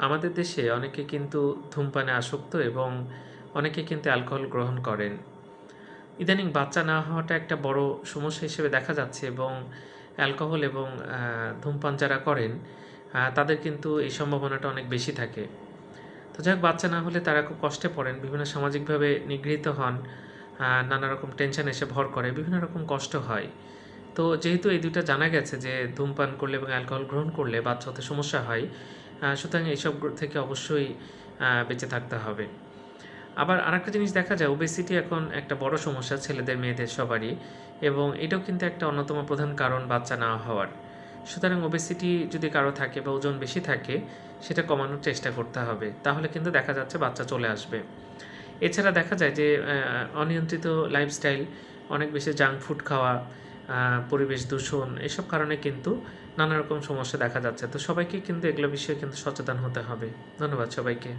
আমাদের দেশে অনেকে কিন্তু ধূমপানে আসক্ত এবং অনেকে কিন্তু অ্যালকোহল গ্রহণ করেন। ইদানিং বাচ্চা না হওয়াটা একটা বড় সমস্যা হিসেবে দেখা যাচ্ছে এবং অ্যালকোহল এবং ধূমপান যারা করেন তাদের কিন্তু এই সম্ভাবনাটা অনেক বেশি থাকে। তো যাই হোক, বাচ্চা না হলে তারা খুব কষ্টে পড়েন, বিভিন্ন সামাজিকভাবে নিগৃহীত হন, নানা রকম টেনশন এসে ভর করে, বিভিন্ন রকম কষ্ট হয়। তো যেহেতু এই ২ টা জানা গেছে যে ধূমপান করলে এবং অ্যালকোহল গ্রহণ করলে বাচ্চা হতে সমস্যা হয়, সুতরাং এইসব থেকে অবশ্যই বেঁচে থাকতে হবে। আবার আরেকটা জিনিস দেখা যায়, ওবেসিটি এখন একটা বড় সমস্যা ছেলেদের মেয়েদের সবারই, এবং এটাও কিন্তু একটা অন্যতম প্রধান কারণ বাচ্চা না হওয়ার। সুতরাং ওবেসিটি যদি কারো থাকে বা ওজন বেশি থাকে, সেটা কমানোর চেষ্টা করতে হবে, তাহলে কিন্তু দেখা যাচ্ছে বাচ্চা চলে আসবে। এছাড়া দেখা যায় যে অনিয়ন্ত্রিত লাইফস্টাইল, অনেক বেশি জাঙ্ক ফুড খাওয়া, পরিবেশ দূষণ, এসব কারণে কিন্তু নানা রকম সমস্যা দেখা যাচ্ছে। তো সবাইকে কিন্তু এগুলো বিষয়ে কিন্তু সচেতন হতে হবে। ধন্যবাদ সবাইকে।